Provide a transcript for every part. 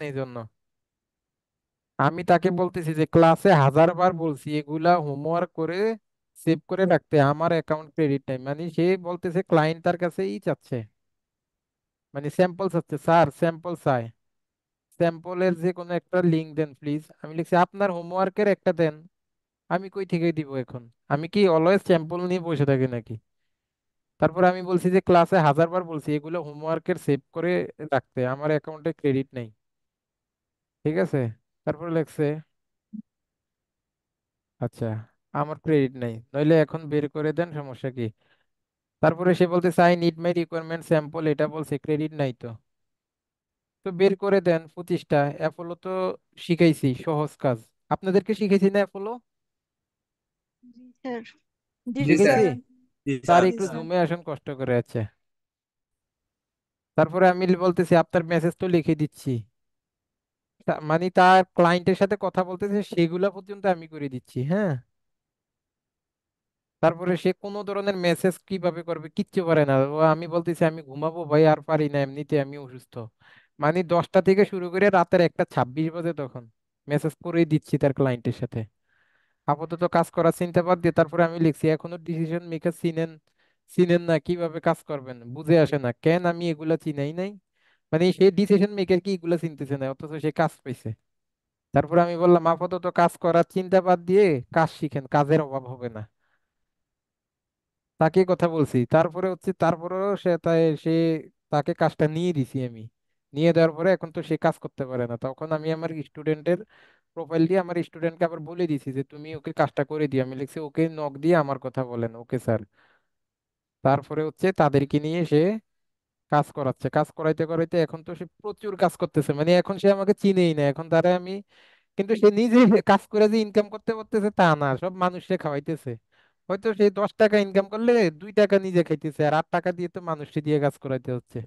এই জন্য আমি তাকে বলতেছি যে ক্লাসে 1000 বার বলছি এগুলা হোমওয়ার্ক করে সেভ করে রাখতে, আমার অ্যাকাউন্ট ক্রেডিট নাই। মানে সে বলতেছে ক্লায়েন্ট তার কাছে ই চাচ্ছে, মানে স্যাম্পল চাচ্ছে, স্যার স্যাম্পল চাই, স্যাম্পলের যে কোনো একটা লিঙ্ক দেন প্লিজ। আমি লিখছি আপনার হোমওয়ার্কের একটা দেন, আমি কই থেকে দিব এখন? আমি কি অলওয়েজ স্যাম্পল নিয়ে বসে থাকি নাকি? তারপর আমি বলছি যে ক্লাসে 1000 বার বলছি এগুলো হোমওয়ার্কের সেভ করে রাখতে, আমার অ্যাকাউন্টে ক্রেডিট নেই। ঠিক আছে, তারপর লেখছে আচ্ছা আমার ক্রেডিট নাই, নইলে এখন বের করে দেন, সমস্যা কি? তারপরে সে বলতেছে I need my requirement sample, এটা বলছে ক্রেডিট নাই তো। তো বের করে দেন 25টা। অ্যাপোলো তো শিখাইছি সহজ কাজ, আপনাদেরকে শিখাইছি না অ্যাপোলো? জি স্যার। জি জি স্যার। শিখাইছি। স্যার। জি তার স্যার। জি একটু স্যার। জুমে আসুন কষ্ট করে আছে। তারপরে আমি বলতেছি আপনার মেসেজ তো লিখে দিচ্ছি, মানে তার ক্লায়েন্টের সাথে কথা বলতেছে সেগুলা পর্যন্ত আমি করে দিচ্ছি, হ্যাঁ। তারপরে সে কোনো ধরনের মেসেজ কিভাবে করবে কিচ্ছু পারে না। ও আমি বলতেছি আমি ঘুমাবো ভাই, আর পারি না, এমনিতে আমি অসুস্থ। মানে 10টা থেকে শুরু করে রাতের 1টা 26 বাজে তখন মেসেজ করেই দিচ্ছি তার ক্লায়েন্টের সাথে। আপাতত কাজ করার চিন্তা বাদ দিয়ে তারপরে আমি লিখছি এখনো ডিসিশন মেকার চিনেন, চিনেন না, কিভাবে কাজ করবেন বুঝে আসে না কেন, আমি এগুলা চিনাই নাই। মানে সে ডিসিশন মেকার কি এগুলা চিনতেছে না, অথচ সে কাজ পাইছে। তারপরে আমি বললাম আপাতত কাজ করার চিন্তা বাদ দিয়ে কাজ শিখেন, কাজের অভাব হবে না। তাকে কথা বলছি, তারপরে হচ্ছে তারপরেও সে তাকে কাজটা নিয়ে দিছি আমি। নিয়ে দেওয়ার পরে এখন তো সে কাজ করতে পারে না, তখন আমি আমার স্টুডেন্টের প্রোফাইল দিয়ে আমার স্টুডেন্টকে আবার বলে দিছি যে তুমি ওকে কাজটা করে দিও। আমি লিখছি ওকে নক দিয়ে আমার কথা বলেন, ওকে স্যার। তারপরে হচ্ছে তাদেরকে নিয়ে সে কাজ করাচ্ছে, কাজ করাইতে করাইতে এখন তো সে প্রচুর কাজ করতেছে, মানে এখন সে আমাকে চিনেই না এখন তারা আমি। কিন্তু সে নিজে কাজ করে যে ইনকাম করতে পারতেছে তা না, সব মানুষকে খাওয়াইতেছে। হয়তো সে 10 টাকা ইনকাম করলে 2 টাকা নিজে খাইতেছে, আর 8 টাকা দিয়ে তো মানুষকে দিয়ে কাজ করাইতে হচ্ছে।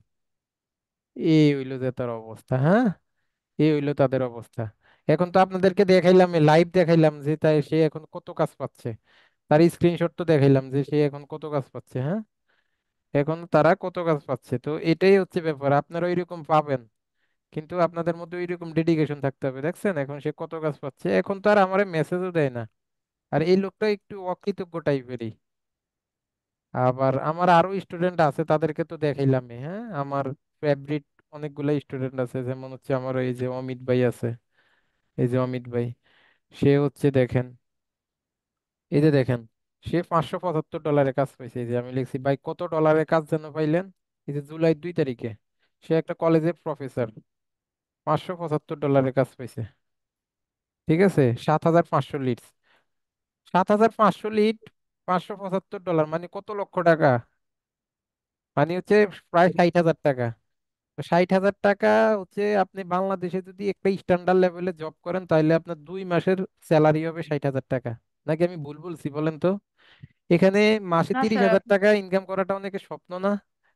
এই হইলো যে তার অবস্থা, হ্যাঁ। এই হইলো তাদের অবস্থা। এখন তো আপনাদেরকে দেখাইলাম, লাইভ দেখাইলাম যে তাই সে এখন কত কাজ পাচ্ছে। তার স্ক্রিনশট তো দেখাইলাম যে সে এখন কত কাজ পাচ্ছে, হ্যাঁ। এখন তারা কত কাজ পাচ্ছে, তো এটাই হচ্ছে ব্যাপার, আপনারা ওইরকম পাবেন। কিন্তু আপনাদের মধ্যে ওইরকম ডেডিকেশন থাকতে হবে। দেখছেন এখন সে কত কাজ পাচ্ছে, এখন তো আর আমার মেসেজও দেয় না। আর এই লোকটা একটু অকৃতজ্ঞ টাইপেরই। আবার আমার আরো স্টুডেন্ট আছে, তাদেরকে তো দেখাইলাম, হ্যাঁ। আমার ফেভারিট অনেকগুলো স্টুডেন্ট আছে, যেমন হচ্ছে আমার এই যে অমিত ভাই আছে, এই যে অমিত ভাই, সে হচ্ছে দেখেন, এই যে দেখেন, সে $575 কাজ পাইছে। এই যে আমি লিখছি ভাই কত ডলারের কাজ যেন পাইলেন, এই যে জুলাই 2 তারিখে সে একটা কলেজের প্রফেসর, $575 কাজ পাইছে। ঠিক আছে, 7500 লিডস, 7500 লিড, $575 মানে কত লক্ষ টাকা, মানে হচ্ছে প্রায় 60,000 টাকা। তো 60,000 টাকা হচ্ছে আপনি বাংলাদেশে যদি একটা স্ট্যান্ডার্ড লেভেলে জব করেন তাহলে আপনার 2 মাসের স্যালারি হবে 60,000 টাকা। নাকি আমি ভুল বলছি বলেন তো? এখানে মাসে না তিরিশ স্যার। হাজার টাকা ইনকাম করাটা অনেকের স্বপ্ন না?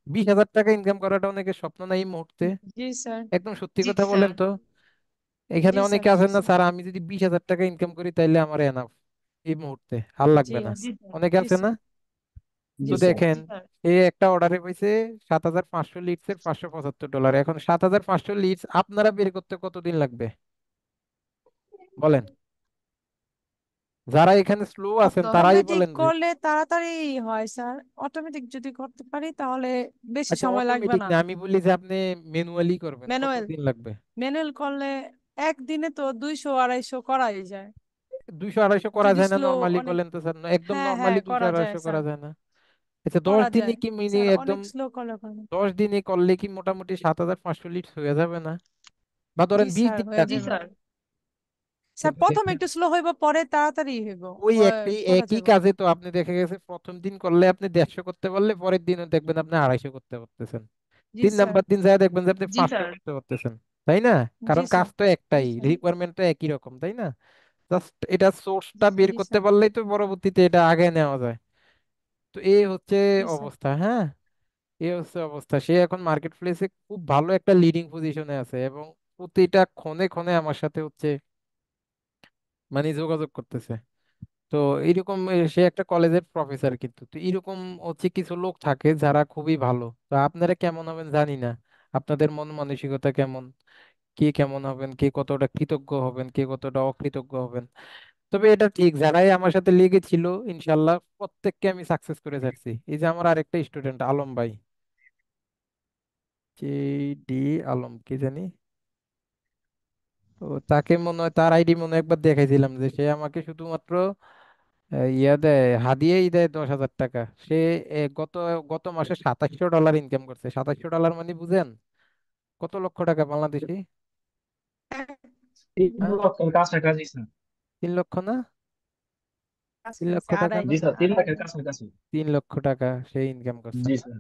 20,000 টাকা ইনকাম করাটা অনেকের স্বপ্ন না এই মুহূর্তে? জি স্যার। একদম সত্যি জি কথা স্যার। বলেন তো। এখানে জি স্যার। অনেকে জি আছেন না স্যার। স্যার আমি যদি 20,000 টাকা ইনকাম করি তাহলে আমার এনাফ, এই মুহূর্তে আর জি লাগবে না, জি স্যার। অনেকে জি আছে না? স্যার। জি তো জি স্যার। দেখেন, স্যার। এই একটা অর্ডারে পাইছে 7,500 লিডস এর $575। এখন 7,500 লিডস আপনারা বের করতে কতদিন লাগবে বলেন? যারা এখানে স্লো আছেন তারাই অটোমেটিক বলেন যে, করলে তাড়াতাড়ি হয় স্যার। অটোমেটিক যদি করতে পারি তাহলে বেশি আচ্ছা সময় লাগবে অটোমেটিক না। না, আমি বলি যে আপনি ম্যানুয়ালি করবেন ম্যানুয়াল। কতদিন লাগবে? ম্যানুয়াল করলে একদিনে তো 200 250 করাই যায়। 200 250 করা যদি যায় না স্লো নর্মালি অনেক। বলেন তো স্যার? একদম হ্যাঁ হ্যাঁ নর্মালি দুশো করা যায় আড়াইশো করা স্যার। যায় না? আচ্ছা দশ করা দিনে যায় কি মিনি স্যার, অনেক একদম স্লো করলে করে। 10 দিনে করলে কি মোটামুটি 7,500 লিডস হয়ে যাবে না? বা জি ধরেন বিশ স্যার দিন হয়ে লাগবে। যাবে। স্যার কিন্তু প্রথম দেখেন একটু স্লো হইব, পরে তাড়াতাড়ি হইব। ওই একই করা একই যাব। কাজে তো আপনি দেখা গেছে প্রথম দিন করলে আপনি 150 করতে পারলে পরের দিনও দেখবেন আপনি 250 করতে পারতেছেন। জি তিন স্যার। নাম্বার দিন যায় দেখবেন যে আপনি 500 করতে পারতেছেন। তাই না? জি কারণ কাজ স্যার। তো জি একটাই, স্যার। রিকোয়ারমেন্ট তো একই রকম, তাই না? জাস্ট এটা জি সোর্সটা বের জি করতে স্যার। পারলেই তো পরবর্তীতে এটা আগে নেওয়া যায়। তো এই হচ্ছে জি স্যার। অবস্থা, হ্যাঁ। এই হচ্ছে অবস্থা, সে এখন মার্কেট প্লেসে খুব ভালো একটা লিডিং পজিশনে আছে এবং প্রতিটা ক্ষণে ক্ষণে আমার সাথে হচ্ছে মানে যোগাযোগ করতেছে। তো এরকম সে একটা কলেজের প্রফেসর, কিন্তু তো এরকম হচ্ছে কিছু লোক থাকে যারা খুবই ভালো। তো আপনারা কেমন হবেন জানি না, আপনাদের মন মানসিকতা কেমন, কে কেমন হবেন, কে কতটা কৃতজ্ঞ হবেন, কে কতটা অকৃতজ্ঞ হবেন। তবে এটা ঠিক, যারাই আমার সাথে লেগেছিল ইনশাল্লাহ প্রত্যেককে আমি সাকসেস করে ছাড়ছি। এই যে আমার আরেকটা স্টুডেন্ট আলম ভাই, কে ডি আলম কি জানি, তো তাকে মনে হয় তার আইডি মনে হয় একবার দেখাইছিলাম, যে সে আমাকে শুধুমাত্র ইয়া দেয়, হাদিয়াই দেয় 10,000 টাকা। সে গত গত মাসে $2700 ইনকাম করছে। $2700 মানে বুঝেন কত লক্ষ টাকা বাংলাদেশি? তিন হ্যাঁ, লক্ষের কাছাকাছি স্যার। 3 লক্ষ না? তিন কাছাকাছি লক্ষ টাকা আড়াই না? জি স্যার, 3 লাখের আ- কাছাকাছি। 3 লক্ষ টাকা সে ইনকাম করছে। জি স্যার।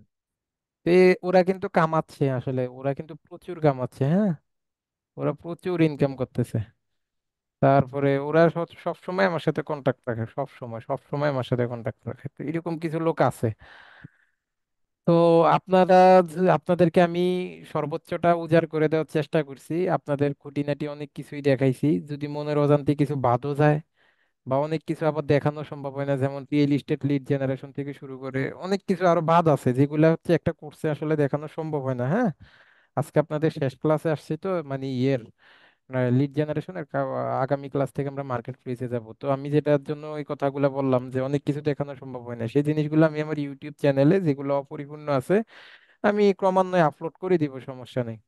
তো ওরা কিন্তু কামাচ্ছে, আসলে ওরা কিন্তু প্রচুর কামাচ্ছে, হ্যাঁ, ওরা প্রচুর ইনকাম করতেছে। তারপরে ওরা সব সময় আমার সাথে কন্ট্যাক্ট রাখে, সব সময় সব সময় আমার সাথে কন্ট্যাক্ট রাখে। তো এরকম কিছু লোক আছে। তো আপনারা আপনাদেরকে আমি সর্বোচ্চটা উজাড় করে দেওয়ার চেষ্টা করছি, আপনাদের খুঁটিনাটি অনেক কিছুই দেখাইছি। যদি মনের অজান্তে কিছু বাদও যায় বা অনেক কিছু আবার দেখানো সম্ভব হয় না, যেমন রিয়েল এস্টেট লিড জেনারেশন থেকে শুরু করে অনেক কিছু আরো বাদ আছে যেগুলো হচ্ছে একটা কোর্সে আসলে দেখানো সম্ভব হয় না, হ্যাঁ। আজকে আপনাদের শেষ ক্লাসে আসছি তো, মানে ইয়ের লিড জেনারেশনের আগামী ক্লাস থেকে আমরা মার্কেট প্লেসে যাব। তো আমি যেটার জন্য ওই কথাগুলো বললাম যে অনেক কিছু দেখানো সম্ভব হয় না, সেই জিনিসগুলো আমি আমার ইউটিউব চ্যানেলে যেগুলো অপরিপূর্ণ আছে আমি ক্রমান্বয়ে আপলোড করে দিব, সমস্যা নেই।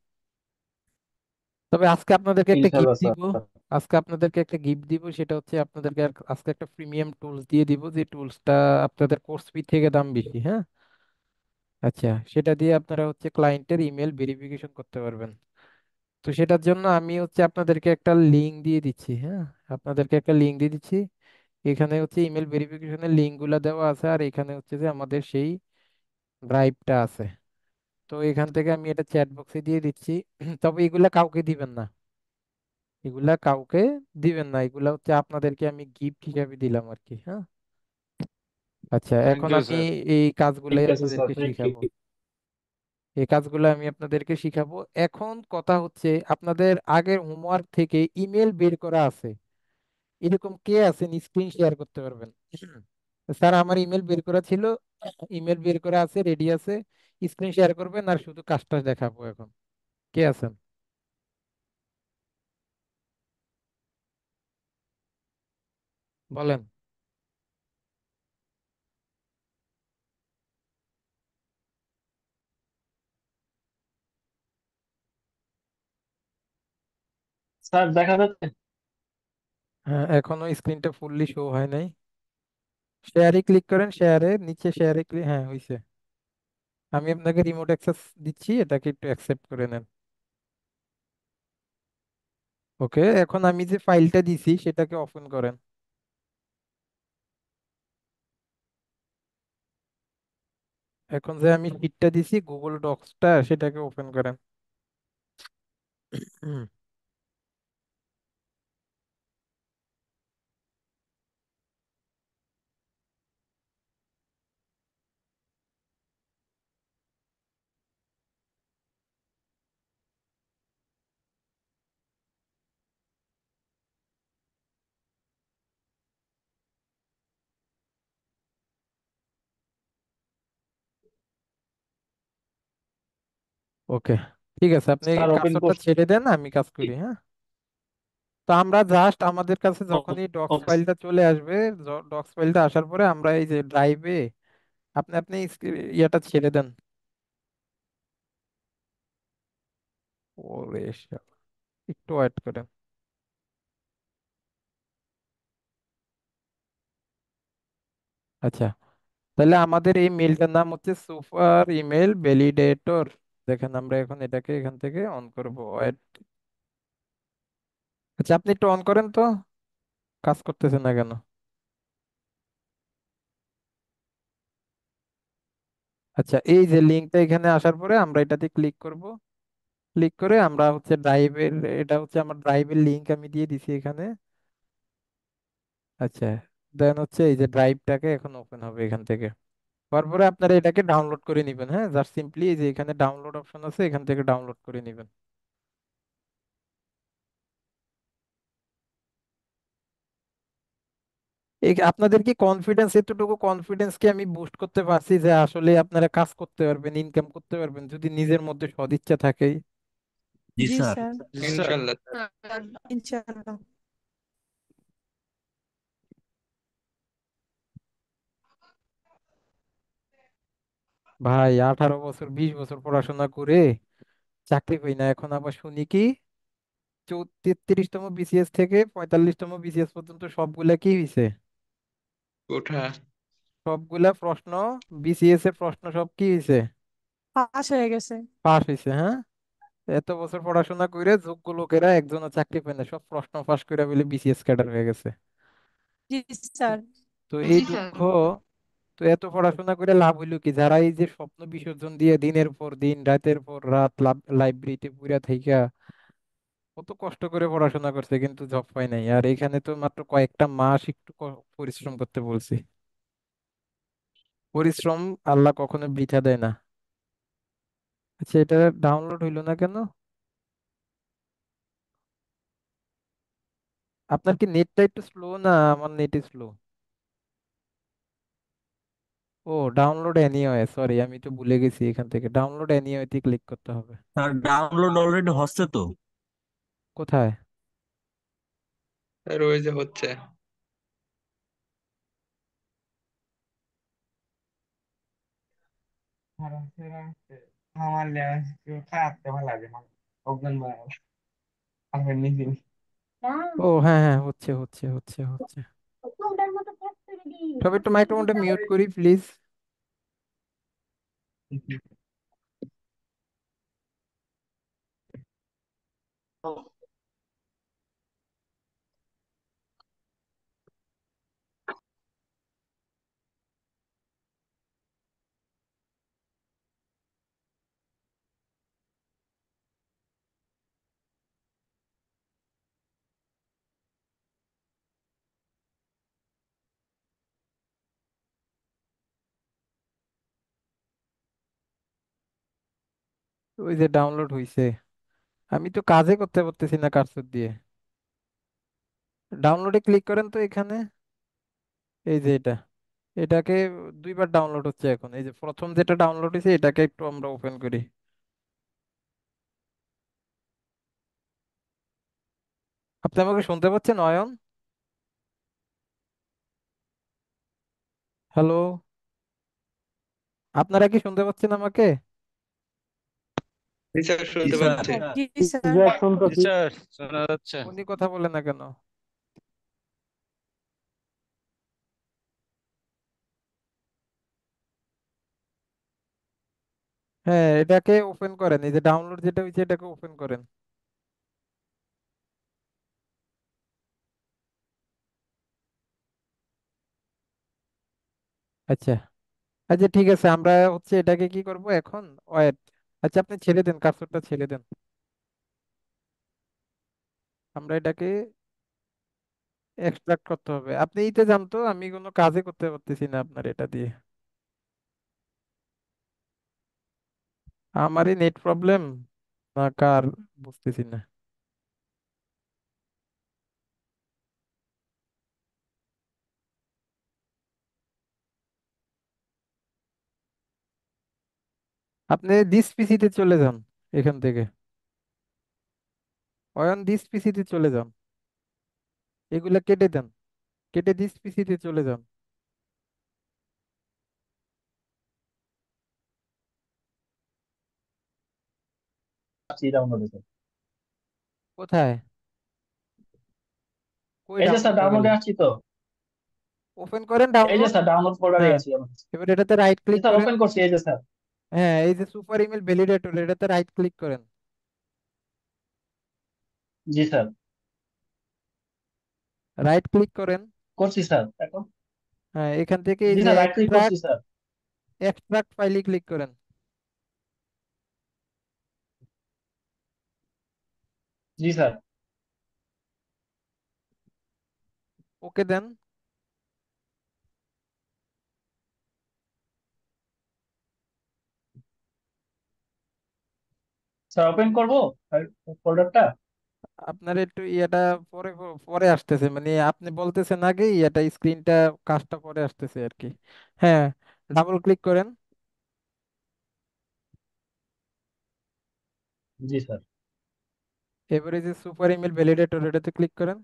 তবে আজকে আপনাদেরকে একটা ইনশাল্লাহ গিফট স্যার। দিব। আজকে আপনাদেরকে একটা গিফট দিব, সেটা হচ্ছে আপনাদেরকে আজকে একটা প্রিমিয়াম টুলস দিয়ে দিব, যে টুলসটা আপনাদের কোর্স ফি থেকে দাম বেশি, হ্যাঁ। আচ্ছা, সেটা দিয়ে আপনারা হচ্ছে ক্লায়েন্টের ইমেল ভেরিফিকেশন করতে পারবেন। তো সেটার জন্য আমি হচ্ছে আপনাদেরকে একটা লিঙ্ক দিয়ে দিচ্ছি, হ্যাঁ, আপনাদেরকে একটা লিঙ্ক দিয়ে দিচ্ছি। এখানে হচ্ছে ইমেল ভেরিফিকেশনের লিঙ্কগুলো দেওয়া আছে, আর এখানে হচ্ছে যে আমাদের সেই ড্রাইভটা আছে। তো এখান থেকে আমি এটা চ্যাট বক্সে দিয়ে দিচ্ছি। তবে এগুলা কাউকে দিবেন না, এগুলা কাউকে দিবেন না, এগুলা হচ্ছে আপনাদেরকে আমি গিফট হিসাবে দিলাম আর কি, হ্যাঁ। আচ্ছা, থ্যাংক এখন ইউ আমি স্যার। এই ঠিক কাজগুলাই আছে স্যার, আপনাদেরকে থ্যাংক শিখাবো। ইউ। এই কাজগুলো আমি আপনাদেরকে শিখাবো। এখন কথা হচ্ছে, আপনাদের আগের হোমওয়ার্ক থেকে ইমেল বের করা আছে, এরকম কে আছেন স্ক্রিন শেয়ার করতে পারবেন? স্যার আমার ইমেল বের করা ছিল, ইমেল বের করা আছে, রেডি আছে, স্ক্রিন শেয়ার করবেন আর শুধু কাজটা দেখাবো এখন। কে আছেন বলেন? স্যার দেখা যাচ্ছে? হ্যাঁ, এখনো স্ক্রিনটা ফুললি শো হয় নাই। শেয়ারে ক্লিক করেন, শেয়ারে নিচে শেয়ারে ক্লিক, হ্যাঁ হয়েছে। আমি আপনাকে রিমোট অ্যাক্সেস দিচ্ছি, এটাকে একটু অ্যাকসেপ্ট করে নেন। ওকে, এখন আমি যে ফাইলটা দিছি সেটাকে ওপেন করেন। এখন যে আমি শিটটা দিছি গুগল ডক্সটা, সেটাকে ওপেন করেন। ওকে, ঠিক আছে, আপনি স্যার ওপেন কার্সরটা করছি। ছেড়ে দেন, আমি কাজ করি, হ্যাঁ। তো আমরা জাস্ট আমাদের কাছে যখনই ডক্স ওকে ফাইলটা চলে আসবে, ডক্স ফাইলটা আসার পরে আমরা এই যে ড্রাইভে, আপনি আপনি ইয়েটা ছেড়ে দেন। ওরে শালা, একটু ওয়েট করেন। আচ্ছা, তাহলে আমাদের এই মেলটার নাম হচ্ছে সুপার ইমেল ভ্যালিডেটর। দেখেন আমরা এখন এটাকে এখান থেকে অন করবো, ওয়েট। আচ্ছা, আপনি একটু অন করেন তো, কাজ করতেছে না কেন? আচ্ছা, এই যে লিঙ্কটা এখানে আসার পরে আমরা এটাতে ক্লিক করব। ক্লিক করে আমরা হচ্ছে ড্রাইভের, এটা হচ্ছে আমার ড্রাইভের লিঙ্ক আমি দিয়ে দিছি এখানে। আচ্ছা, দেন হচ্ছে এই যে ড্রাইভটাকে এখন ওপেন হবে এখান থেকে। তারপরে আপনারা এটাকে ডাউনলোড করে নেবেন, হ্যাঁ, জাস্ট সিম্পলি এই যে এখানে ডাউনলোড অপশন আছে, এখান থেকে ডাউনলোড করে নেবেন। এই আপনাদের কি কনফিডেন্স, এতটুকু কনফিডেন্স কি আমি বুস্ট করতে পারছি যে আসলে আপনারা কাজ করতে পারবেন, ইনকাম করতে পারবেন যদি নিজের মধ্যে সদিচ্ছা থাকে? জি জি স্যার। স্যার। জি স্যার। ইনশাল্লাহ স্যার। ইনশাআল্লাহ। ভাই 18 বছর 20 বছর পড়াশোনা করে চাকরি পাই না, এখন আবার শুনি কি 33তম বিসিএস থেকে 45তম বিসিএস পর্যন্ত সবগুলা কি হয়েছে, ওঠা। সবগুলা প্রশ্ন, বিসিএস এর প্রশ্ন সব কি হয়েছে, পাস হয়ে গেছে। পাস হয়েছে। হ্যাঁ, এত বছর পড়াশোনা করে যোগ্য লোকেরা একজনও চাকরি পায় না, সব প্রশ্ন পাস করে বলে বিসিএস ক্যাডার হয়ে গেছে। জি স্যার। তো এই দুঃখ, তো এত পড়াশোনা করে লাভ হইলো কি, যারা এই যে স্বপ্ন বিসর্জন দিয়ে দিনের পর দিন রাতের পর রাত লাইব্রেরিতে পুরা থাইকা কত কষ্ট করে পড়াশোনা করছে কিন্তু জব পায় নাই, আর এখানে তো মাত্র কয়েকটা মাস একটু পরিশ্রম করতে বলছি। পরিশ্রম আল্লাহ কখনো বৃথা দেয় না। আচ্ছা, এটা ডাউনলোড হইলো না কেন? আপনার কি নেটটা একটু স্লো, না আমার নেট স্লো? ও, ডাউনলোড এনিওয়ে, সরি আমি তো ভুলে গেছি, এখান থেকে ডাউনলোড এনিওয়ে তে ক্লিক করতে হবে। স্যার ডাউনলোড অলরেডি হচ্ছে তো। কোথায়? স্যার ওই যে হচ্ছে। আমার খারাপ ভালো লাগে না অজ্ঞান আমার নিজে ও হ্যাঁ হ্যাঁ, হচ্ছে হচ্ছে হচ্ছে হচ্ছে। সব একটু মাইক্রোফোনটা মিউট করি প্লিজ। ওই যে ডাউনলোড হইছে, আমি তো কাজে করতে পারতেছি না কার্সর দিয়ে। ডাউনলোডে ক্লিক করেন তো এখানে, এই যে এটা, এটাকে দুইবার ডাউনলোড হচ্ছে এখন, এই যে প্রথম যেটা ডাউনলোড হয়েছে এটাকে একটু আমরা ওপেন করি। আপনি আমাকে শুনতে পাচ্ছেন অয়ন? হ্যালো, আপনারা কি শুনতে পাচ্ছেন আমাকে? জি স্যার, জি শুনতে স্যার। পাচ্ছি। জি স্যার। শুনতো জি স্যার, শোনা যাচ্ছে। উনি কথা বলে না কেন? হ্যাঁ, এটাকে ওপেন করেন, এই যে ডাউনলোড যেটা হয়েছে এটাকে ওপেন করেন। আচ্ছা, আচ্ছা ঠিক আছে, আমরা হচ্ছে এটাকে কি করব এখন, ওয়েট। আচ্ছা আপনি ছেড়ে দেন, কার্সরটা ছেড়ে দেন, আমরা এটাকে এক্সট্রাক্ট করতে হবে। আপনি এইটা জানতো, আমি কোনো কাজে করতে পারতেছি না আপনার এটা দিয়ে, আমারই নেট প্রবলেম না কার, বুঝতেছি না। আপনি দিস পিসিতে চলে যান এখান থেকে, অয়ন দিস পিসিতে চলে যান, এগুলা কেটে দেন, কেটে দিস পিসিতে চলে যান। ডাউনলোড কোথায়? কই এই যে স্যার ডাউনলোডে ডাউনলোডে গেলেন? আসছি তো। ওপেন করেন এই যে ডাউনলোড। স্যার ডাউনলোড ফোল্ডারে হ্যাঁ, আছি আমি। এবার এটাতে রাইট জি ক্লিক স্যার করেন। ওপেন করছি এই যে স্যার। হ্যাঁ, এই যে সুপার ইমেল ভ্যালিডেটর, এটাতে রাইট ক্লিক করেন। জি স্যার রাইট ক্লিক করেন। করছি স্যার এখন। হ্যাঁ, এখান থেকে এই জি যে স্যার রাইট ক্লিক করছি এক্সট্রাক্ট, স্যার। এক্সট্রাক্ট ফাইলে ক্লিক করেন। জি স্যার। ওকে দেন। স্যার ওপেন করবো ফোল্ডারটা। আপনার একটু ইয়েটা পরে পরে আসতেছে, মানে আপনি বলতেছেন আগে ইয়েটা স্ক্রিনটা, কাজটা পরে আসতেছে আর কি। হ্যাঁ, ডাবল ক্লিক করেন। জি স্যার। এবারে যে সুপার ইমেল ভ্যালিডেটর এটাতে ক্লিক করেন।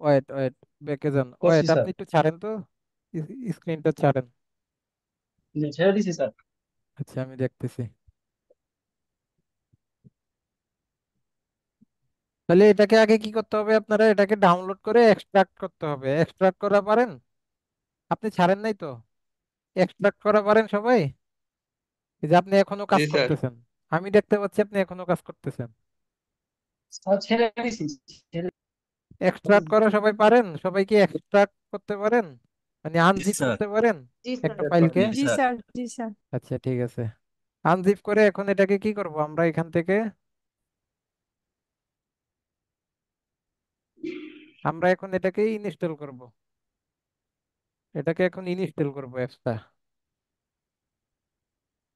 ওয়েট ওয়েট, ব্যাকে যান, করছি ওয়েট স্যার। আপনি একটু ছাড়েন তো, স্ক্রিনটা ছাড়েন। জি, ছেড়ে দিছি স্যার। আচ্ছা আমি দেখতেছি। তাহলে এটাকে আগে কি করতে হবে, আপনারা এটাকে ডাউনলোড করে এক্সট্রাক্ট করতে হবে। এক্সট্রাক্ট করা পারেন? আপনি ছাড়েন নাই তো? এক্সট্রাক্ট করা পারেন সবাই? এই যে আপনি এখনো জি কাজ স্যার। করতেছেন, আমি দেখতে পাচ্ছি আপনি এখনো কাজ করতেছেন। স্যার ছেড়ে দিছি। ছেড়ে এক্সট্রাক্ট করা সবাই পারেন? সবাই কি এক্সট্রাক্ট করতে পারেন, মানে জি আনজিপ স্যার। করতে পারেন জি স্যার। একটা ফাইলকে? জি জি স্যার। স্যার। জি স্যার। আচ্ছা ঠিক আছে, আনজিপ করে এখন এটাকে কি করব আমরা এখান থেকে, আমরা এখন এটাকে ইনস্টল করব। এটাকে এখন ইনস্টল করব অ্যাপসটা।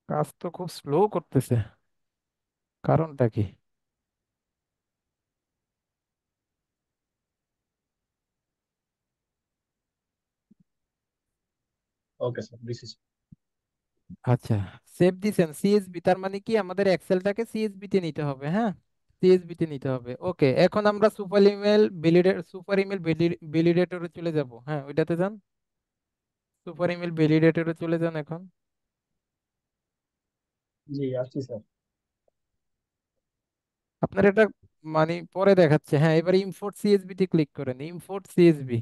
কাজ তো খুব স্লো করতেছে, কারণটা কি? ওকে স্যার, দিছি স্যার। আচ্ছা, সেভ দিছেন সিএসবি, তার মানে কি আমাদের এক্সেলটাকে সিএসবি তে নিতে হবে, হ্যাঁ সিএসবি তে নিতে হবে। ওকে, এখন আমরা সুপার ইমেল ভ্যালিডেটরে চলে যাব। হ্যাঁ ওইটাতে যান, সুপার ইমেল ভ্যালিডেটরে চলে যান এখন। জি, আসছি স্যার। আপনার এটা মানে পরে দেখাচ্ছে, হ্যাঁ এবার ইম্পোর্ট সিএসবি তে ক্লিক করেন, ইম্পোর্ট সিএসবি।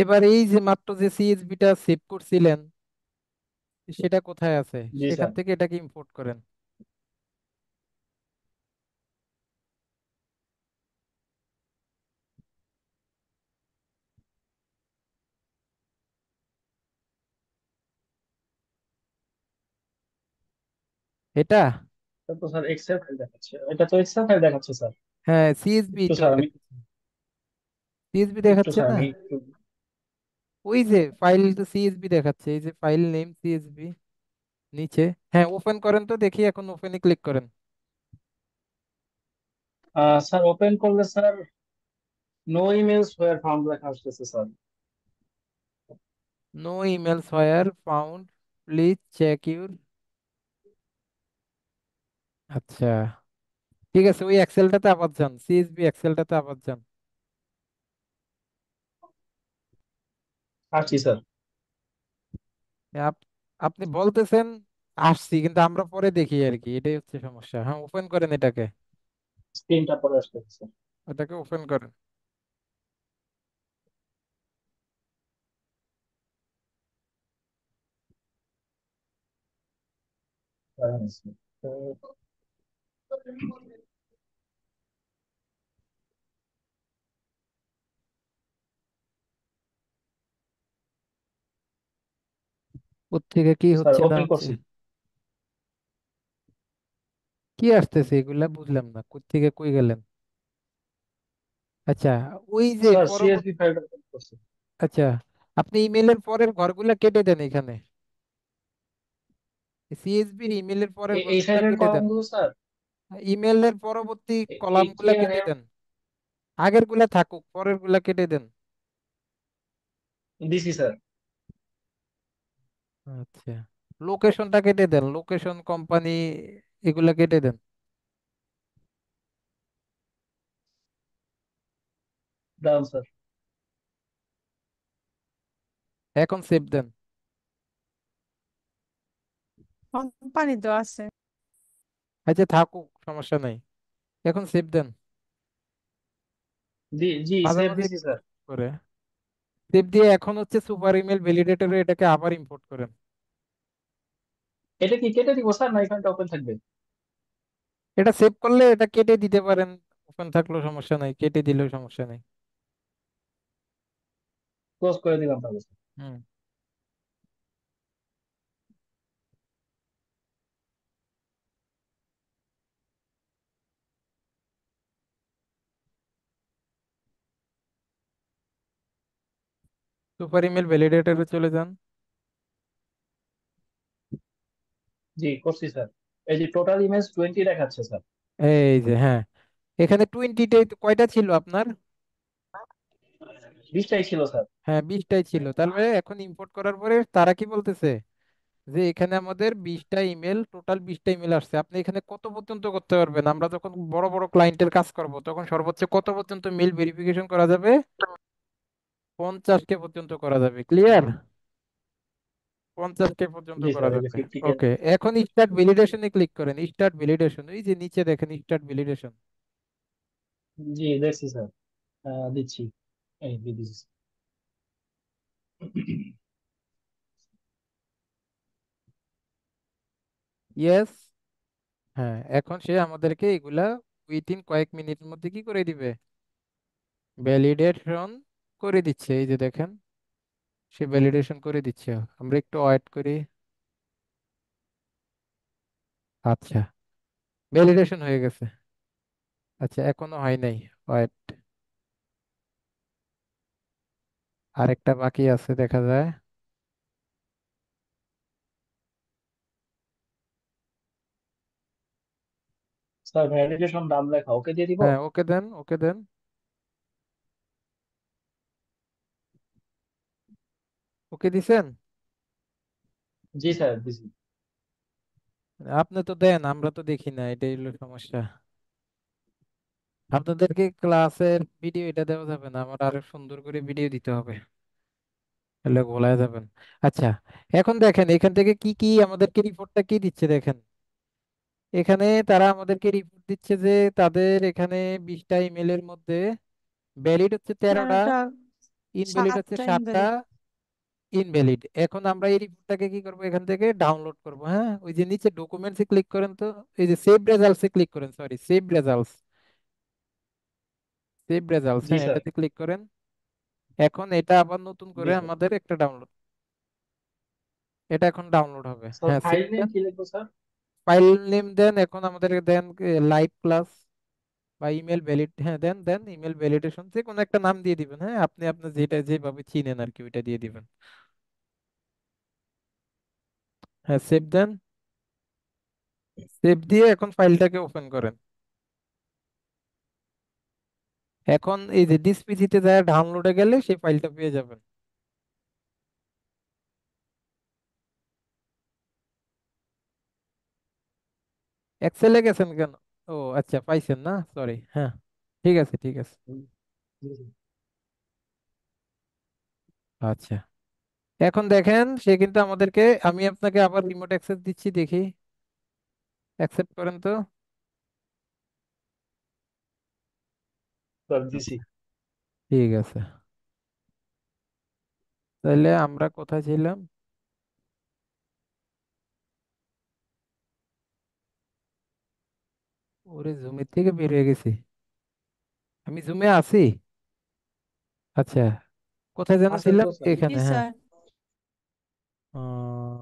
এবার এই যে মাত্র যে সিএসবিটা সেভ করছিলেন সেটা কোথায় আছে, জি সেখান স্যার। থেকে এটাকে ইম্পোর্ট করেন। এটা, এটা তো স্যার এক্সেল ফাইল দেখাচ্ছে, এটা তো এক্সেল ফাইল দেখাচ্ছে স্যার। হ্যাঁ সিএসবি একটু তো স্যার আমি দেখাচ্ছে, সিএসবি একটু দেখাচ্ছে স্যার না? আমি একটু ওই যে ফাইল তো সিএসবি দেখাচ্ছে, এই যে ফাইল নেম সিএসবি নিচে। হ্যাঁ ওপেন করেন তো দেখি, এখন ওপেনে ক্লিক করেন। স্যার ওপেন করলে sir no emails were found লেখা আসতেছে sir. No emails where found, please check your. আচ্ছা ঠিক আছে, ওই এক্সেলটাতে আবার যান, সিএসবি এক্সেলটাতে আবার যান। আসছি স্যার। আপ- আপনি বলতেছেন আসছি, কিন্তু আমরা পরে দেখি আর কি, এটাই হচ্ছে সমস্যা। হ্যাঁ ওপেন করেন এটাকে, স্ক্রিনটা পরে আসতেছে স্যার। এটাকে ওপেন করেন। দাঁড়ান স্যার। ওর থেকে কি স্যার হচ্ছে না ওপেন হচ্ছে, করছি। কি আসতেছে এগুলা বুঝলাম না, কোথা থেকে কই গেলেন। আচ্ছা ওই যে স্যার পরবর্তী, সিএসভি ফাইলটা ওপেন করছি। আচ্ছা আপনি ইমেলের পরের ঘরগুলা কেটে দেন এখানে, সিএসবির ইমেলের পরের এই ঘরগুলা সাইডের কেটে দেন, কলামগুলো স্যার, ইমেলের পরবর্তী এই কলামগুলা কেয়ার কেটে দেন। আগের গুলা থাকুক, পরের গুলা কেটে দেন। দিছি স্যার। আচ্ছা লোকেশনটা কেটে দেন, লোকেশন কোম্পানি এগুলা কেটে দেন। Done sir. এখন সেভ দেন। কোম্পানি তো আছে। আচ্ছা থাকুক সমস্যা নাই, এখন সেভ দেন। জি মাঝে সেভ মাঝে দিছি একটু স্যার। কষ্ট করে সেভ দিয়ে এখন হচ্ছে সুপার ইমেল ভ্যালিডেটরে এটাকে আবার ইম্পোর্ট করেন। এটা কি কেটে দিব স্যার, না এখানটা ওপেন থাকবে? এটা সেভ করলে এটা কেটে দিতে পারেন, ওপেন থাকলেও সমস্যা নাই, কেটে দিলেও সমস্যা নাই। ক্লোজ করে দিলাম তাহলে স্যার। হুম, সুপার ইমেল ভ্যালিডেটরে চলে যান। জি করছি স্যার। এই যে টোটাল ইমেজ 20 দেখাচ্ছে স্যার। এই যে হ্যাঁ, এখানে 20তে কয়টা ছিল আপনার? 20টাই ছিল স্যার। হ্যাঁ 20টাই ছিল। তাহলে এখন ইম্পোর্ট করার পরে তারা কি বলতেছে যে এখানে আমাদের 20টা ইমেল, টোটাল 20টা ইমেল আসছে। আপনি এখানে কত পর্যন্ত করতে পারবেন? আমরা যখন বড় বড় ক্লায়েন্টের কাজ করব তখন সর্বোচ্চ কত পর্যন্ত মেল ভেরিফিকেশন করা যাবে? 50টা পর্যন্ত করা যাবে। ক্লিয়ার? 50টা পর্যন্ত জি করা স্যার, এই যে যাবে। 50 কে। ওকে, এখন স্টার্ট ভ্যালিডেশনে ক্লিক করেন। স্টার্ট ভ্যালিডেশন, ওই যে নিচে দেখেন স্টার্ট ভ্যালিডেশন। জি দেখছি স্যার, দিচ্ছি, এই দিয়ে দিচ্ছি। ইয়েস। হ্যাঁ, এখন সে আমাদেরকে এগুলা উইথিন কয়েক মিনিটের মধ্যে কি করে দিবে? ভ্যালিডেশন করে দিচ্ছে। এই যে দেখেন সে ভ্যালিডেশন করে দিচ্ছে। আমরা একটু ওয়েট করি। আচ্ছা, ভ্যালিডেশন হয়ে গেছে। আচ্ছা, এখনো হয় নাই। ওয়েট, আরেকটা বাকি আছে দেখা যায়। স্যার ভ্যালিডেশন নাম লেখা ওকে দিয়ে দিব। হ্যাঁ ওকে দেন, ওকে দেন। ওকে দিছেন? জি স্যার দিছি। আপনি তো দেন, আমরা তো দেখি না, এটাই হলো সমস্যা। আপনাদেরকে ক্লাসের ভিডিও এটা দেওয়া যাবে না, আমার আরো সুন্দর করে ভিডিও দিতে হবে, তাহলে গোলায় যাবেন। আচ্ছা, এখন দেখেন এখান থেকে কি কি আমাদেরকে রিপোর্টটা কি দিচ্ছে দেখেন। এখানে তারা আমাদেরকে রিপোর্ট দিচ্ছে যে তাদের এখানে 20টা ইমেলের মধ্যে ভ্যালিড হচ্ছে 13টা, তেরোটা, ইনভ্যালিড হচ্ছে সাতটা 7টা। ইনভ্যালিড। ইনভ্যালিড। এখন আমরা এই রিপোর্টটাকে কি করব, এখান থেকে ডাউনলোড করব। হ্যাঁ, ওই যে নিচে ডকুমেন্টসে ক্লিক করেন তো, এই যে সেভ রেজাল্টসে ক্লিক করেন, sorry save results, save results, জি হ্যাঁ স্যার। এটাতে ক্লিক করেন। এখন এটা আবার নতুন জি করে স্যার। আমাদের একটা ডাউনলোড, এটা এখন ডাউনলোড হবে। স্যার হ্যাঁ সেভ ফাইল নেম দেন, কি লিখবো স্যার? ফাইল নেম দেন। এখন আমাদের দেন লাইভ ক্লাস বা ইমেল ভ্যালিড, হ্যাঁ দেন দেন ইমেল ভ্যালিডেশন, যে কোনো একটা নাম দিয়ে দিবেন। হ্যাঁ আপনি আপনার যেটা যেভাবে চিনেন আর কি ওইটা দিয়ে দিবেন। হ্যাঁ সেভ দেন। সেভ দিয়ে এখন ফাইলটাকে ওপেন করেন। এখন এই যে দিস পিসিতে যায় ডাউনলোডে গেলে সেই ফাইলটা পেয়ে যাবেন। এক্সেলে গেছেন কেন? ও আচ্ছা, পাইছেন না, সরি। হ্যাঁ ঠিক আছে, ঠিক আছে। জি স্যার। আচ্ছা, এখন দেখেন সে কিন্তু আমাদেরকে, আমি আপনাকে আবার রিমোট অ্যাক্সেস দিচ্ছি, দেখি অ্যাকসেপ্ট করেন তো। স্যার দিছি। ঠিক আছে, তাহলে আমরা কোথায় ছিলাম? ওরে জুমের থেকে বের হয়ে গেছি। আমি জুমে আছি। আচ্ছা, কোথায় যেন আছেন ছিলাম, তো স্যার। জি এখানে হ্যাঁ। স্যার। আহ,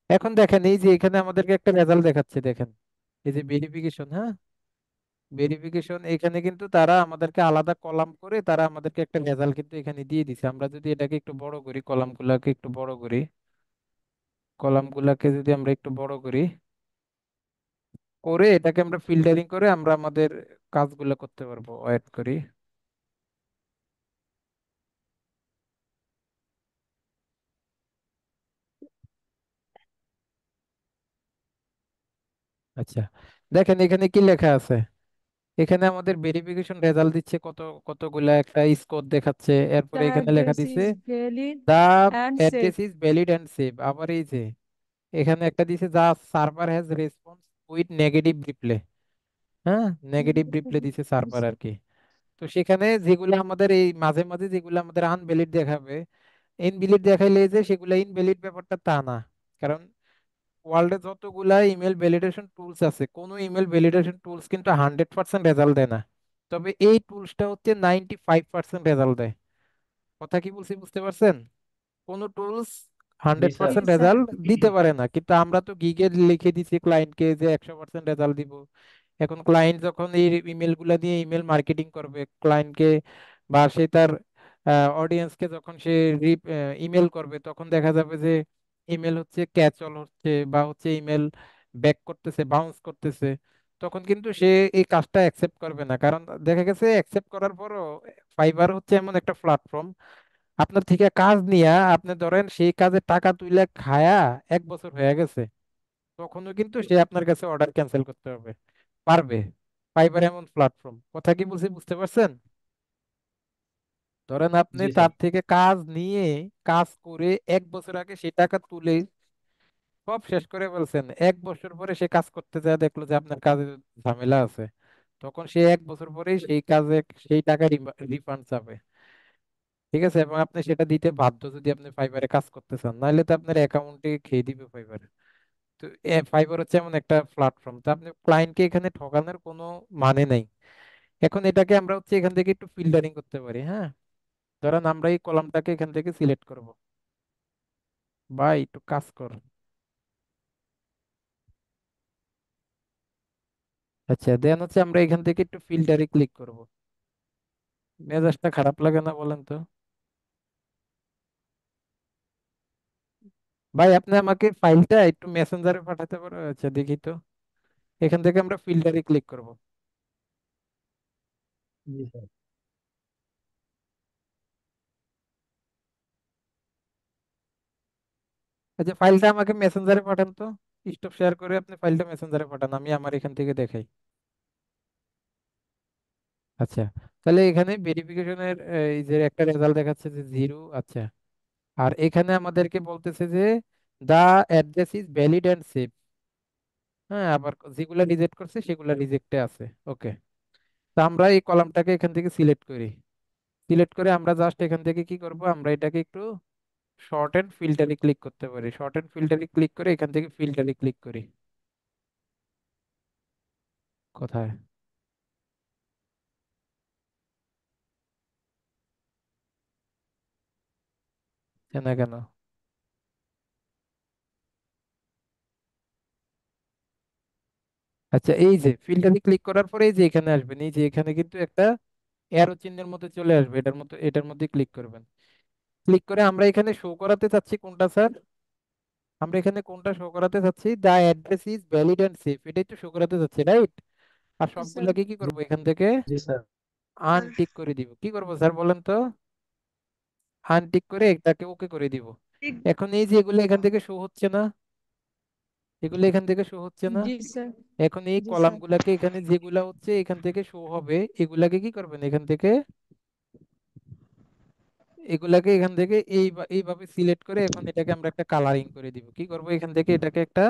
এখন দেখেন এই যে এখানে আমাদেরকে একটা রেজাল্ট দেখাচ্ছে দেখেন, এই যে ভেরিফিকেশন। হ্যাঁ, ভেরিফিকেশন, এখানে কিন্তু তারা আমাদেরকে আলাদা কলাম করে তারা আমাদেরকে একটা রেজাল্ট কিন্তু এখানে দিয়ে দিছে। আমরা যদি এটাকে একটু বড় করি, কলামগুলোকে একটু বড় করি, কলামগুলোকে যদি আমরা একটু বড় করি, করে এটাকে আমরা ফিল্টারিং করে আমরা আমাদের কাজগুলো করতে পারবো। ওয়েট করি। আচ্ছা, দেখেন এখানে কি লেখা আছে। এখানে আমাদের ভেরিফিকেশন রেজাল্ট দিচ্ছে কত, কতগুলা একটা স্কোর দেখাচ্ছে। The এরপরে এখানে লেখা address দিছে is valid দা and safe. Address is valid and safe. আবার এই যে এখানে একটা দিছে যা server has response with negative reply. হ্যাঁ, নেগেটিভ রিপ্লে দিছে সার্ভার আর কি। তো সেখানে যেগুলো আমাদের এই মাঝে মাঝে যেগুলো আমাদের আনভ্যালিড দেখাবে, ইনভ্যালিড দেখাইলে যে সেগুলো ইনভ্যালিড, ব্যাপারটা তা না। কারণ ওয়ার্ল্ডে যতগুলা ইমেল ভ্যালিডেশন টুলস আছে, কোনো ইমেল ভ্যালিডেশন টুলস কিন্তু 100% রেজাল্ট দেয় না। তবে এই টুলসটা হচ্ছে 95% রেজাল্ট দেয়। কথা কি বলছি বুঝতে পারছেন? কোনো টুলস জি হান্ড্রেড স্যার। জি পার্সেন্ট স্যার। রেজাল্ট দিতে পারে না, কিন্তু আমরা তো গিগে লিখে দিছি ক্লায়েন্টকে যে 100% রেজাল্ট দিব। এখন ক্লায়েন্ট যখন এই ইমেল গুলা দিয়ে ইমেল মার্কেটিং করবে ক্লায়েন্টকে, বা সে তার অডিয়েন্সকে যখন সে ইমেল করবে, তখন দেখা যাবে যে ইমেল হচ্ছে ক্যাচল হচ্ছে বা হচ্ছে ইমেল ব্যাক করতেছে, বাউন্স করতেছে, তখন কিন্তু সে এই কাজটা অ্যাকসেপ্ট করবে না। কারণ দেখা গেছে অ্যাকসেপ্ট করার পরও ফাইবার হচ্ছে এমন একটা প্ল্যাটফর্ম, আপনার থেকে কাজ নিয়া আপনি ধরেন সেই কাজে টাকা তুইলে খায়া 1 বছর হয়ে গেছে, তখনও কিন্তু সে আপনার কাছে অর্ডার ক্যান্সেল করতে হবে পারবে। ফাইবার এমন প্ল্যাটফর্ম, কথা কি বলছি বুঝতে পারছেন? ধরেন আপনি জি স্যার। তার থেকে কাজ নিয়ে কাজ করে 1 বছর আগে সেই টাকা তুলে সব শেষ করে বলছেন, 1 বছর পরে সে কাজ করতে যায় দেখলো যে আপনার কাজে ঝামেলা আছে, তখন সে 1 বছর পরেই সেই কাজে সেই টাকা রিফান্ড চাবে। ঠিক আছে, এবং আপনি সেটা দিতে বাধ্য যদি আপনি ফাইবারে কাজ করতে চান, নাহলে তো আপনার অ্যাকাউন্টে খেয়ে দিবে ফাইবার। তো ফাইবার হচ্ছে এমন একটা প্ল্যাটফর্ম, তো আপনি ক্লায়েন্টকে এখানে ঠকানোর কোনো মানে নেই। এখন এটাকে আমরা হচ্ছে এখান থেকে একটু ফিল্টারিং করতে পারি, হ্যাঁ। ধরেন আমরা এই কলামটাকে এখান থেকে সিলেক্ট করব, বা একটু কাজ কর। আচ্ছা, দেন হচ্ছে আমরা এখান থেকে একটু ফিল্টারে ক্লিক করব। মেজাজটা খারাপ লাগে না বলেন তো? ভাই আপনি আমাকে ফাইলটা একটু মেসেঞ্জারে পাঠাতে পারো? আচ্ছা দেখি তো, এখান থেকে আমরা ফিল্টারে ক্লিক করব। জি স্যার। আচ্ছা ফাইলটা আমাকে মেসেঞ্জারে পাঠান তো, স্টপ শেয়ার করে আপনি ফাইলটা মেসেঞ্জারে পাঠান, আমি আমার এখান থেকে দেখাই। আচ্ছা, তাহলে এখানে ভেরিফিকেশনের এই যে একটা রেজাল্ট দেখাচ্ছে যে 0। আচ্ছা, আর এখানে আমাদেরকে বলতেছে যে the address is valid and save. হ্যাঁ, আবার যেগুলা রিজেক্ট করছে সেগুলা রিজেক্টে আছে। ওকে, তো আমরা এই কলামটাকে এখান থেকে সিলেক্ট করি। সিলেক্ট করে আমরা জাস্ট এখান থেকে কি করব, আমরা এটাকে একটু শর্ট এন্ড ফিল্টারে ক্লিক করতে পারি। শর্ট এন্ড ফিল্টারে ক্লিক করে এখান থেকে ফিল্টারে ক্লিক করি। কোথায়? কেন কেন? আচ্ছা, এই যে ফিল্টারে ক্লিক করার পরে এই যে এখানে আসবেন, এই যে এখানে কিন্তু একটা অ্যারো চিহ্নের মতো চলে আসবে, এটার মধ্যে ক্লিক করবেন। ক্লিক করে আমরা এখানে শো করাতে চাচ্ছি কোনটা স্যার? আমরা এখানে কোনটা শো করাতে চাচ্ছি? The address is valid and safe, এটাই তো শো করাতে চাচ্ছি, রাইট? আর জি স্যার। সবগুলাকে কি জি করব, এখান থেকে জি স্যার। আনটিক করে দিব। কি করব স্যার বলেন তো? আনটিক করে এটাকে ওকে করে দিব। এখন এই যে এগুলো এখান থেকে শো হচ্ছে না, এগুলো এখান থেকে শো হচ্ছে না। জি স্যার। এখন এই জি স্যার। কলামগুলাকে এখানে যেগুলা হচ্ছে এখান থেকে শো হবে, এগুলাকে কি করবেন এখান থেকে, এগুলাকে এখান থেকে এইভাবে সিলেক্ট করে এখন এটাকে আমরা একটা কালারিং করে দিব। কি করব, এখান থেকে এটাকে একটা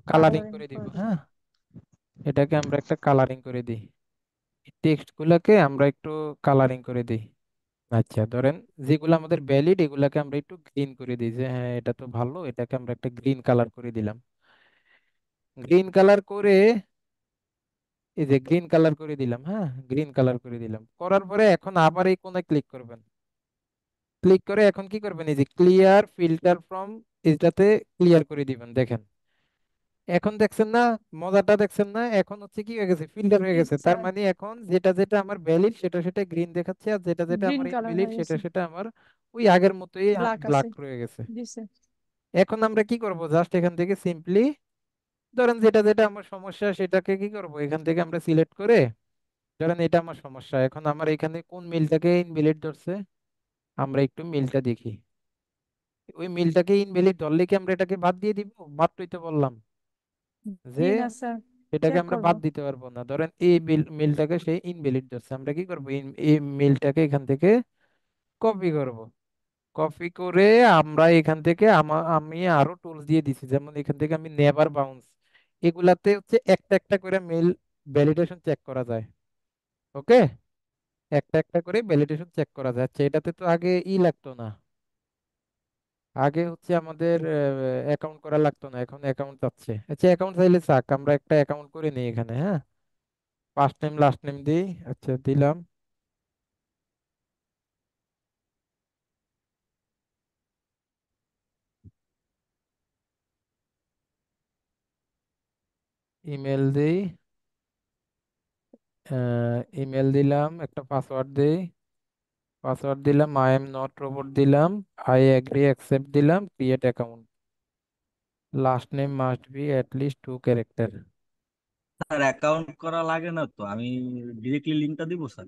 কালারিং কালারিং করে দিব, করে হ্যাঁ। দিবেন। এটাকে আমরা একটা কালারিং করে দিই, টেক্সট গুলাকে আমরা একটু কালারিং করে দিই। আচ্ছা ধরেন যেগুলো আমাদের ভ্যালিড এগুলাকে আমরা একটু গ্রিন করে দিই, যে হ্যাঁ এটা তো ভালো, এটাকে আমরা একটা গ্রিন কালার করে দিলাম। গ্রিন কালার করে, এই যে গ্রিন কালার করে দিলাম, হ্যাঁ গ্রিন কালার করে দিলাম, করার পরে এখন আবার এই কোণায় ক্লিক করবেন। ক্লিক করে এখন কি করবেন, এই যে ক্লিয়ার ফিল্টার ফ্রম, এটাতে ক্লিয়ার করে দিবেন। দেখেন এখন দেখছেন না, মজাটা দেখছেন না? এখন হচ্ছে কি হয়ে গেছে, ফিল্টার হয়ে জি গেছে। তার স্যার। মানে এখন যেটা যেটা আমার ভ্যালিড সেটা সেটা গ্রিন দেখাচ্ছে, আর যেটা যেটা গ্রিন আমার কালার ইনভ্যালিড হয়ে সেটা গেছে। সেটা আমার ওই আগের মতোই ব্ল্যাক আছে। ব্ল্যাক রয়ে গেছে। জি স্যার। এখন আমরা কি করব, জাস্ট এখান থেকে সিম্পলি ধরেন যেটা যেটা আমার সমস্যা সেটাকে কি করব, এখান থেকে আমরা সিলেক্ট করে, ধরেন এটা আমার সমস্যা, এখন আমার এখানে কোন মিলটাকে ইনভ্যালিড ধরছে, আমরা একটু মিলটা দেখি। ওই মিলটাকে ইনভ্যালিড ধরলে কি আমরা এটাকে বাদ দিয়ে দিব? মাত্রই তো বললাম যে জি না স্যার। এটাকে চেক আমরা করব। বাদ দিতে পারবো না। ধরেন এই মিলটাকে সে ইনভ্যালিড ধরছে, আমরা কি করব, এই মিলটাকে এখান থেকে কপি করব। কপি করে আমরা এখান থেকে আমি আরো টুলস দিয়ে দিছি, যেমন এখান থেকে আমি নেভার বাউন্স, এগুলাতে হচ্ছে একটা একটা করে মেল ভ্যালিডেশন চেক করা যায়। ওকে, একটা একটা করে ভ্যালিডেশন চেক করা যায়। আচ্ছা, এটাতে তো আগে লাগতো না, আগে হচ্ছে আমাদের অ্যাকাউন্ট করা লাগতো না, এখন অ্যাকাউন্ট চাচ্ছে। আচ্ছা অ্যাকাউন্ট চাইলে চাক, আমরা একটা অ্যাকাউন্ট করে নিই এখানে, হ্যাঁ। ফার্স্ট নেম লাস্ট নেম দিই, আচ্ছা দিলাম। ইমেল দিই, ইমেল দিলাম, একটা পাসওয়ার্ড দিই। পাসওয়ার্ড দিলাম, আই এম নট রোবট দিলাম, আই এগ্রি অ্যাকসেপ্ট দিলাম, create account. Last name must be at least 2 character. Sir account করা লাগে না তো, আমি ডিরেক্টলি লিঙ্কটা দিব স্যার।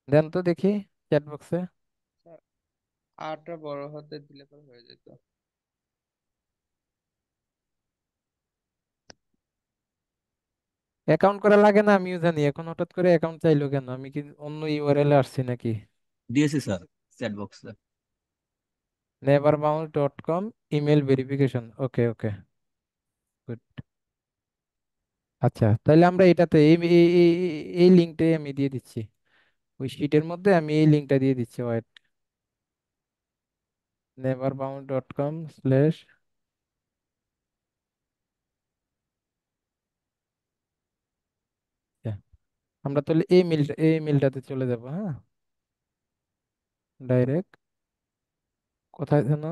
দেন তো দেখি চ্যাট বক্সে। আরটা বড় হাতে দিলে পরে হয়ে যেত। অ্যাকাউন্ট করা লাগে না আমিও জানি, এখন হঠাৎ করে অ্যাকাউন্ট চাইলো কেন? আমি কি অন্য ইউআরএল আসছি নাকি? দিয়েছি স্যার চ্যাট বক্সে। neverbounce.com ইমেল ভেরিফিকেশন, ওকে ওকে, গুড। আচ্ছা, তাহলে আমরা এটাতে এই লিঙ্কটাই আমি দিয়ে দিচ্ছি, ওই শিটের মধ্যে আমি এই লিঙ্কটা দিয়ে দিচ্ছি। ওয়েট, neverbound.com/, আমরা তাহলে এই মেলটাতে চলে যাব, হ্যাঁ, ডাইরেক্ট। কোথায় যেন,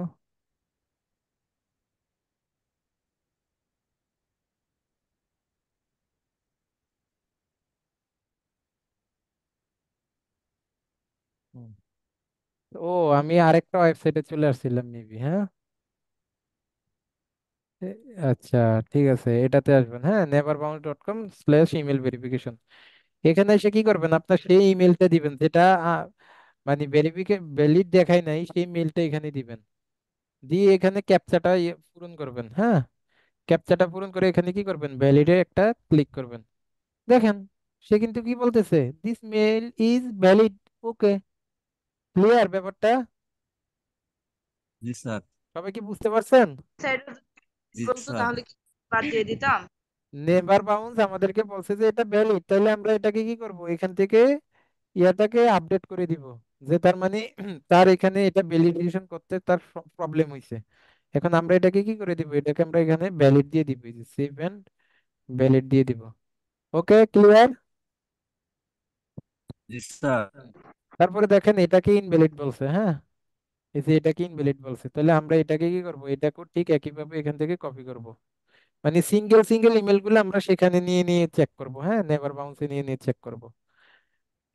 হুম, ও আমি আরেকটা ওয়েবসাইটে চলে আসছিলাম মেবি, হ্যাঁ। এ, আচ্ছা, ঠিক আছে, এটাতে আসবেন, হ্যাঁ, neverbound.com/ইমেল ভেরিফিকেশন। এখানে এসে কি করবেন, আপনার সেই ইমেলটা দিবেন যেটা মানে ভ্যালিড দেখায় নাই, সেই মেলটা এখানে দিবেন। দিয়ে এখানে ক্যাপচাটা পূরণ করবেন, হ্যাঁ। ক্যাপচাটা পূরণ করে এখানে কি করবেন, ভ্যালিডে একটা ক্লিক করবেন। দেখেন, সে কিন্তু কি বলতেছে, this mail is valid. Okay, clear ব্যাপারটা? জি স্যার। সবাই কি বুঝতে পারছেন? সাইডে জি বলতো স্যার। তাহলে কি বাদ দিয়ে দিতাম। নেভার বাউন্স আমাদেরকে বলছে যে এটা ভ্যালিড, তাহলে আমরা এটাকে কি করব, এখান থেকে ইয়াটাকে আপডেট করে দিব, যে তার মানে তার এখানে এটা ভ্যালিডেশন করতে তার প্রবলেম হয়েছে। এখন আমরা এটাকে কি করে দিব, এটাকে আমরা এখানে ভ্যালিড দিয়ে দিব, এই যে সেভ এন্ড ভ্যালিড দিয়ে দিব। ওকে, ক্লিয়ার? জি স্যার। তারপরে দেখেন এটাকে ইনভ্যালিড বলছে, হ্যাঁ, এই যে এটাকে ইনভ্যালিড বলছে, তাহলে আমরা এটাকে কি করব, এটাকে ঠিক একইভাবে এখান থেকে কপি করব। মানে সিঙ্গেল সিঙ্গেল ইমেল গুলো আমরা সেখানে নিয়ে নিয়ে চেক করব, হ্যাঁ, নেভার বাউন্সে নিয়ে নিয়ে চেক করব।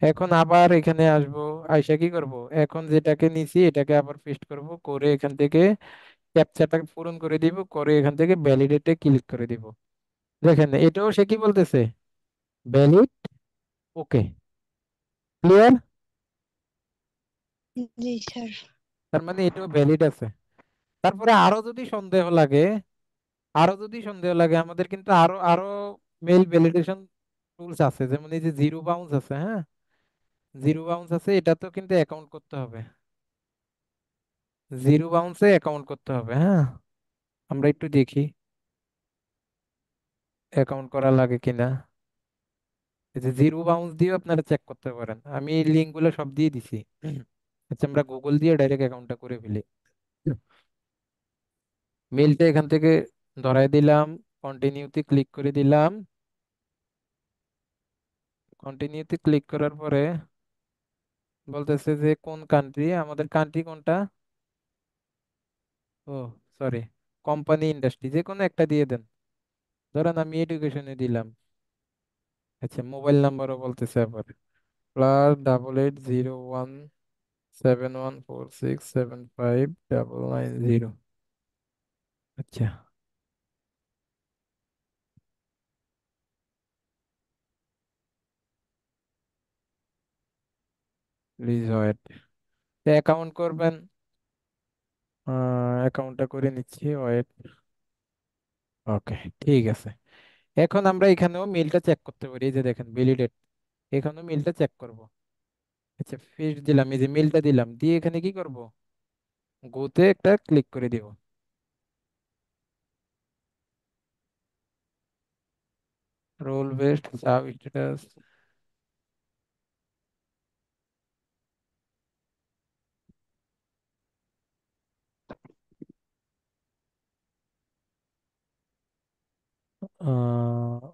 এখন আবার এখানে আসবো, আইসা কি করব, এখন যেটাকে নিছি এটাকে আবার পেস্ট করব, করে এখান থেকে ক্যাপচাটা পূরণ করে দিব, করে এখান থেকে ভ্যালিডেটে ক্লিক করে দিব। দেখেন এটাও সে কি বলতেছে, ভ্যালিড। Okay, clear? জি স্যার। তার মানে এটাও ভ্যালিড আছে। তারপরে আরো যদি সন্দেহ লাগে, আমাদের কিন্তু আরো আরো মেল ভ্যালিডেশন টুলস আছে, যেমন এই যে জিরো বাউন্স আছে, হ্যাঁ, জিরো বাউন্স আছে, এটা তো কিন্তু অ্যাকাউন্ট করতে হবে, জিরো বাউন্সে অ্যাকাউন্ট করতে হবে, হ্যাঁ। আমরা একটু দেখি অ্যাকাউন্ট করা লাগে কিনা। এই যে জিরো বাউন্স দিয়ে আপনারা চেক করতে পারেন, আমি এই লিঙ্ক গুলো সব দিয়ে দিছি। আচ্ছা, আমরা গুগল দিয়ে ডাইরেক্ট অ্যাকাউন্টটা করে ফেলি। মেলটা এখান থেকে ধরাই দিলাম, কন্টিনিউতে ক্লিক করে দিলাম। কন্টিনিউতে ক্লিক করার পরে বলতেছে যে কোন কান্ট্রি, আমাদের কান্ট্রি কোনটা, ও সরি, কোম্পানি ইন্ডাস্ট্রি যে কোনো একটা দিয়ে দেন। ধরেন আমি এডুকেশনে দিলাম। আচ্ছা, মোবাইল নাম্বারও বলতেছে আবার, +88017146759990। আচ্ছা, প্লিজ ওয়েট, অ্যাকাউন্ট করবেন, অ্যাকাউন্টটা করে নিচ্ছি, ওয়েট। ওকে, ঠিক আছে। এখন আমরা এখানেও মেলটা চেক করতে পারি, এই যে দেখেন ভ্যালিডেট, এখানেও মেলটা চেক করব। আচ্ছা, ফিস দিলাম, এই যে মেলটা দিলাম, দিয়ে এখানে কি করব, গোতে একটা ক্লিক করে দিব। Role based sub status,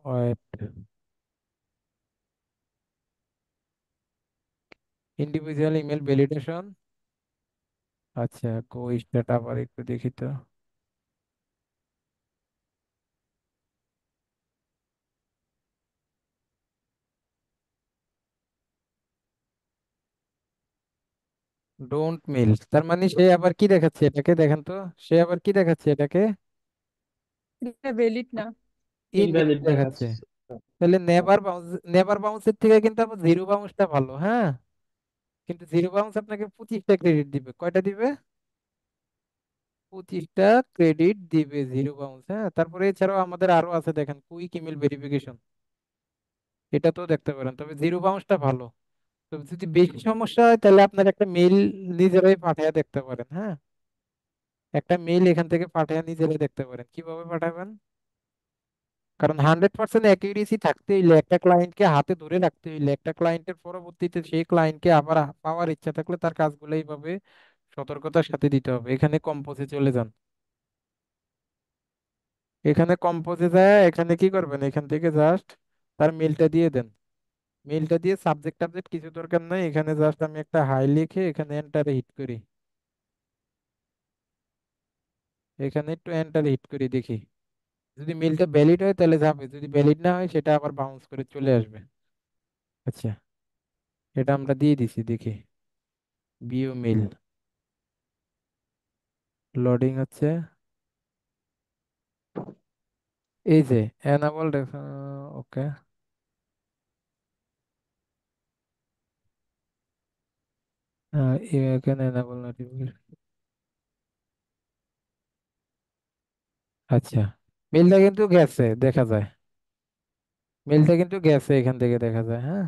wait, individual email validation. আচ্ছা, গো স্টার্ট, আবার একটু দেখি তো। ডোন্ট মিল, তার মানে সে আবার কি দেখাচ্ছে এটাকে, দেখেন তো, সে আবার কি দেখাচ্ছে এটাকে, এটা ভ্যালিড না। ইনভ্যালিড ইনভ্যালিড দেখাচ্ছে। দেখাচ্ছে। তাহলে নেভার বাউন্সের থেকে কিন্তু আবার জিরো বাউন্সটা ভালো, হ্যাঁ। কিন্তু জিরো বাউন্স আপনাকে 25টা ক্রেডিট দিবে, কয়টা দিবে? 25টা ক্রেডিট দিবে জিরো বাউন্স, হ্যাঁ। তারপরে এছাড়াও আমাদের আরো আছে, দেখেন কুইক ইমেল ভেরিফিকেশন, এটা তো দেখতে পারেন, তবে জিরো বাউন্সটা ভালো। তো যদি বেশি সমস্যা হয় তাহলে আপনার একটা মেইল নিজেরাই পাঠিয়ে দেখতে পারেন, হ্যাঁ। একটা মেইল এখান থেকে পাঠিয়ে নিজেরাই দেখতে পারেন কিভাবে পাঠাবেন। কারণ 100% অ্যাকিউরেসি থাকতে হইলে, একটা ক্লায়েন্টকে হাতে ধরে রাখতে হইলে, একটা ক্লায়েন্টের পরবর্তীতে সেই ক্লায়েন্টকে আবার পাওয়ার ইচ্ছা থাকলে তার কাজগুলো এইভাবে সতর্কতার সাথে দিতে হবে। এখানে কম্পোজে চলে যান, এখানে কম্পোজে যায়, এখানে কি করবেন, এখান থেকে জাস্ট তার মেলটা দিয়ে দেন। মেলটা দিয়ে সাবজেক্ট টাবজেক্ট কিছু দরকার নাই, এখানে জাস্ট আমি একটা হাই লিখে এখানে এন্টারে হিট করি, এখানে একটু এন্টারে হিট করি, দেখি যদি মেলটা ভ্যালিড হয় তাহলে যাবে, যদি ভ্যালিড না হয় সেটা আবার বাউন্স করে চলে আসবে। আচ্ছা, এটা আমরা দিয়ে দিছি, দেখি বিও মেল লোডিং হচ্ছে। এই যে এনাবল, ওকে, এখানে এনাবল নোটিফিকেশন। আচ্ছা, মেলটা কিন্তু গেছে দেখা যায়, মেলটা কিন্তু গেছে এখান থেকে দেখা যায়, হ্যাঁ।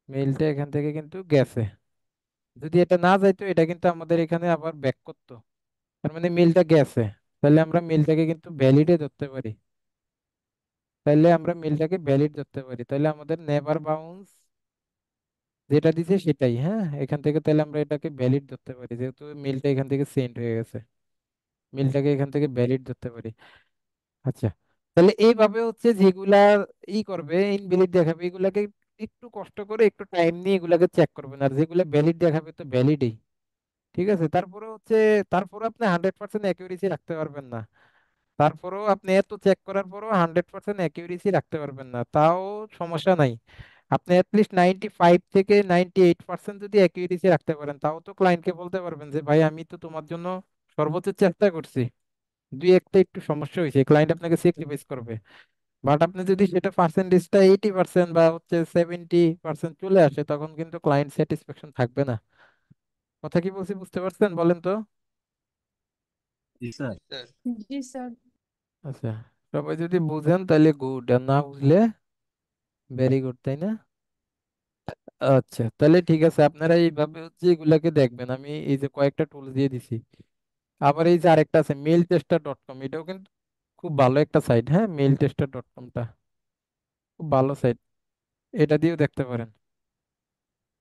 মেলটা এখান থেকে কিন্তু গেছে, যদি এটা না যাইতো এটা কিন্তু আমাদের এখানে আবার ব্যাক করতো। তার মানে মেলটা গেছে, তাহলে আমরা মেলটাকে কিন্তু ভ্যালিডে ধরতে পারি, তাহলে আমরা মেলটাকে ভ্যালিড ধরতে পারি, তাহলে আমাদের নেভার বাউন্স যেটা দিছে সেটাই, হ্যাঁ। এখান থেকে তাহলে আমরা এটাকে ভ্যালিড ধরতে পারি, যেহেতু মেলটা এখান থেকে সেন্ড হয়ে গেছে, মেলটাকে এখান থেকে ভ্যালিড ধরতে পারি। আচ্ছা, তাহলে এইভাবে হচ্ছে যেগুলা করবে ইনভ্যালিড দেখাবে, এগুলাকে একটু কষ্ট করে একটু টাইম নিয়ে এগুলাকে চেক করবেন, আর যেগুলা ভ্যালিড দেখাবে তো ভ্যালিডই, ঠিক আছে। তারপরে হচ্ছে, তারপরে আপনি 100% অ্যাকিউরেসি রাখতে পারবেন না, তারপরেও আপনি এত চেক করার পরও 100% অ্যাকিউরেসি রাখতে পারবেন না, তাও সমস্যা নাই। আপনি অ্যাটলিস্ট 95 থেকে 98% যদি অ্যাকিউরেসি রাখতে পারেন, তাও তো ক্লায়েন্টকে বলতে পারবেন যে ভাই আমি তো তোমার জন্য সর্বোচ্চ চেষ্টা করছি, দুই একটা একটু সমস্যা হয়েছে, ক্লায়েন্ট আপনাকে স্যাক্রিফাইস করবে। বাট আপনি যদি সেটা পার্সেন্টেজটা 80% বা হচ্ছে 70% চলে আসে, তখন কিন্তু ক্লায়েন্ট স্যাটিসফ্যাকশন থাকবে না। কথা কি বলছি বুঝতে পারছেন, বলেন তো? জি স্যার। জি স্যার। আচ্ছা, সবাই যদি বুঝেন তাহলে গুড, আর না বুঝলে ভেরি গুড, তাই না? আচ্ছা, তাহলে ঠিক আছে, আপনারা এইভাবে হচ্ছে এগুলাকে দেখবেন, আমি এই যে কয়েকটা টুল দিয়ে দিছি। আবার এই যে আরেকটা আছে মেইলটেস্টার.কম, এটাও কিন্তু খুব ভালো একটা সাইট, হ্যাঁ। মেইলটেস্টার.কমটা খুব ভালো সাইট, এটা দিয়েও দেখতে পারেন,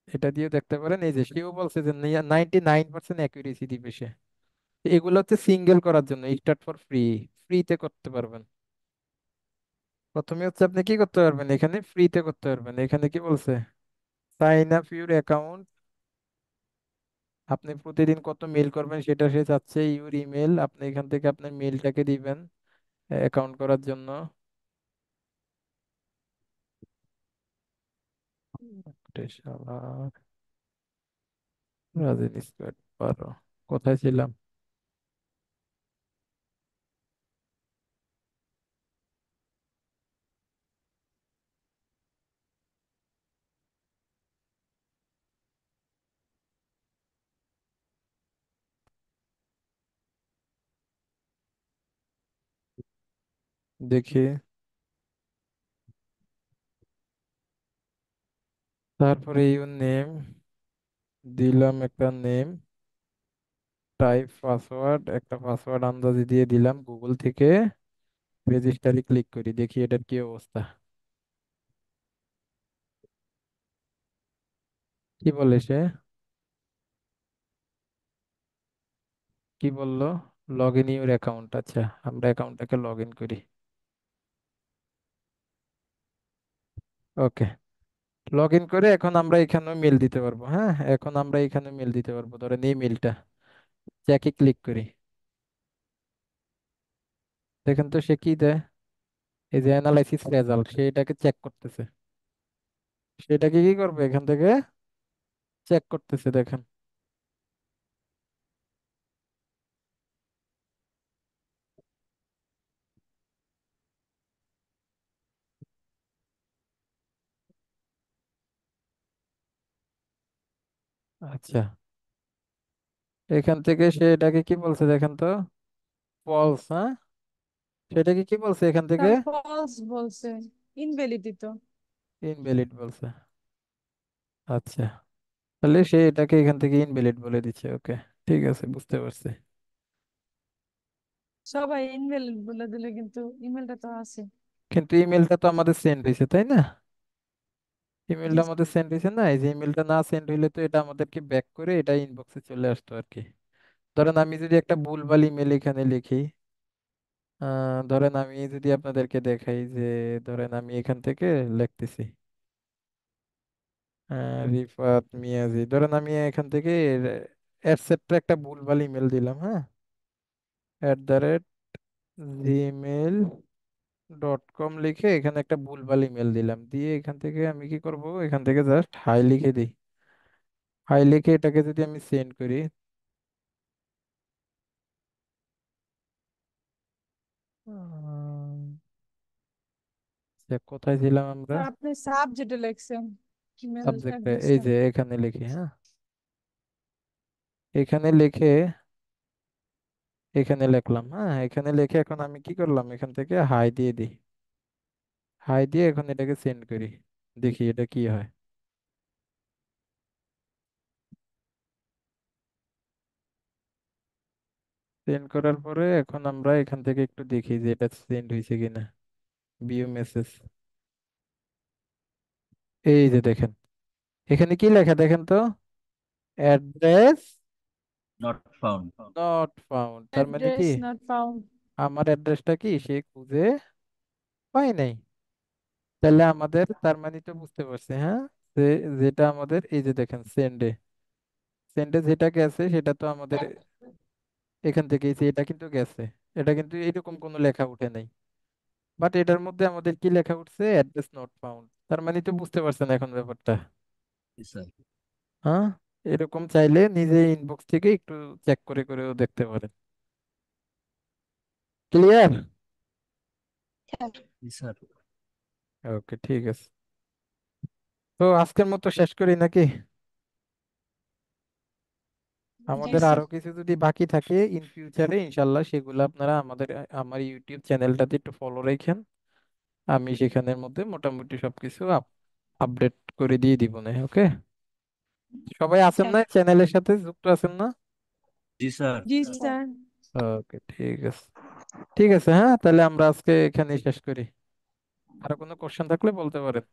এটা দিয়েও দেখতে পারেন। এই যে সেও বলছে যে 99% অ্যাকুরেসি দিবে সে। এগুলো হচ্ছে সিঙ্গেল করার জন্য, স্টার্ট ফর ফ্রি, ফ্রিতে করতে পারবেন। প্রথমে হচ্ছে আপনি কি করতে পারবেন, এখানে ফ্রিতে করতে পারবেন, এখানে কি বলছে, সাইন আপ ইউর অ্যাকাউন্ট, আপনি প্রতিদিন কত মেল করবেন সেটা সে চাচ্ছে, ইউর ইমেল, আপনি এখান থেকে আপনার মেলটাকে দিবেন অ্যাকাউন্ট করার জন্য। আরে শালা, রাজনী স্কোয়াড পারো, কোথায় ছিলাম? দেখি, তারপরে ইউর নেম, দিলাম একটা নেম, টাইপ পাসওয়ার্ড, একটা পাসওয়ার্ড আন্দাজে দিয়ে দিলাম গুগল থেকে, রেজিস্টারে ক্লিক করি, দেখি এটার কি অবস্থা। কি বলে সে, কি বললো, লগ ইন ইউর অ্যাকাউন্ট, আচ্ছা আমরা অ্যাকাউন্টটাকে লগ ইন করি। ওকে, লগ ইন করে এখন আমরা এখানেও মেল দিতে পারবো, হ্যাঁ। এখন আমরা এখানে মেল দিতে পারবো, ধরেন এই মেলটা, চেকে ক্লিক করি, দেখেন তো সে কি দেয়। এই যে অ্যানালাইসিস রেজাল্ট, সে এটাকে চেক করতেছে, সেটাকে কি করবে এখান থেকে চেক করতেছে, দেখেন। আচ্ছা, এখান থেকে সে এটাকে কি বলছে দেখেন তো, ফলস, হ্যাঁ, সেটাকে কি বলছে এখান থেকে? স্যার ফলস বলছে, ইনভ্যালিড তো। ইনভ্যালিড বলছে। আচ্ছা, তাহলে সে এটাকে এখান থেকে ইনভ্যালিড বলে দিচ্ছে। ওকে, ঠিক আছে, বুঝতে পারছি। সবাই ইনভ্যালিড বলে দিলে কিন্তু ইমেলটা তো আছে। কিন্তু ইমেলটা তো আমাদের সেন্ড হয়েছে, তাই না? জি ইমেলটা আমাদের সেন্ড হয়েছে না? এই যে ইমেলটা না সেন্ড হইলে তো এটা আমাদেরকে ব্যাক করে এটা ইনবক্সে চলে আসতো আর কি। ধরেন আমি যদি একটা ভুলভাল ইমেল এখানে লিখি, ধরেন আমি যদি আপনাদেরকে দেখাই যে, ধরেন আমি এখান থেকে লিখতেছি রিফাত মিয়াজি, ধরেন আমি এখান থেকে অ্যাটসেট্রা একটা ভুলভাল ইমেল দিলাম, হ্যাঁ, @gmail.com লিখে এখানে একটা ভুলভাল ইমেল দিলাম, দিয়ে এখান থেকে আমি কি করব, এখান থেকে জাস্ট হাই লিখে দিই। হাই লিখে এটাকে যদি আমি সেন্ড করি, কোথায় ছিলাম আমরা? স্যার আপনি সাবজেক্টে লিখছেন ইমেল সাবজেক্টে এই অ্যাড্রেসটা। যে এখানে লিখি, হ্যাঁ, এখানে লিখে এখানে লিখলাম, হ্যাঁ, এখানে লিখে এখন আমি কি করলাম, এখান থেকে হাই দিয়ে দিই। হাই দিয়ে এখন এটাকে সেন্ড করি, দেখি এটা কি হয়। সেন্ড করার পরে এখন আমরা এখান থেকে একটু দেখি যে এটা সেন্ড হয়েছে কিনা। ভিউ মেসেজ, এই যে দেখেন, এখানে কি লেখা দেখেন তো, address not found. Not found, তার মানে কি অ্যাড্রেস নট ফাউন্ড। আমার অ্যাড্রেসটা কি সে খুঁজে পাই নাই। তাহলে আমাদের তার মানে তো বুঝতে পারছি, হ্যাঁ, যে যেটা আমাদের এই যে দেখেন সেন্ডে, সেন্ডে যেটা গেছে সেটা তো আমাদের এখান থেকে এটা কিন্তু গেছে। এটা কিন্তু এরকম কোনো লেখা উঠে নাই, বাট এটার মধ্যে আমাদের কি লেখা উঠছে, অ্যাড্রেস নট ফাউন্ড। তার মানে তো বুঝতে পারছেন এখন ব্যাপারটা? জি স্যার। হ্যাঁ, এরকম চাইলে নিজে ইনবক্স থেকে একটু চেক করে করেও দেখতে পারেন। ক্লিয়ার? স্যার। জি স্যার। ওকে, ঠিক আছে। তো আজকের মতো শেষ করি নাকি? জি আমাদের স্যার। আরো কিছু যদি বাকি থাকে ইন ফিউচারে, ইনশাল্লাহ সেগুলো আপনারা আমার ইউটিউব চ্যানেলটাতে একটু ফলো রাখেন। আমি সেখানের মধ্যে মোটামুটি সবকিছু আপডেট করে দিয়ে দিব না। ওকে, সবাই আছেন স্যার। না, চ্যানেলের সাথে যুক্ত আছেন না? জি স্যার। জি স্যার। স্যার। ওকে, ঠিক আছে। ঠিক আছে, হ্যাঁ, তাহলে আমরা আজকে এখানে শেষ করি। আর কোনো কোশ্চেন থাকলে বলতে পারেন।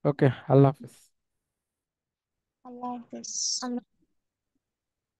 ওকে, আল্লাহ হাফিজ। আল্লাহ হাফেজ। আল্লাহ